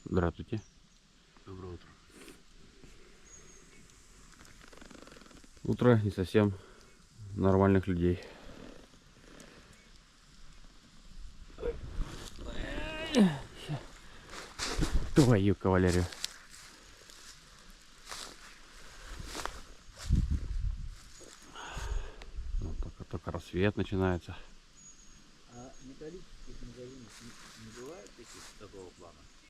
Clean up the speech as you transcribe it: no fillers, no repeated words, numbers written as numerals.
Здравствуйте. Доброе утро. Утро не совсем нормальных людей. Твою кавалерию. Ну, только рассвет начинается. А металлических магазинов не бывает таких такого плана?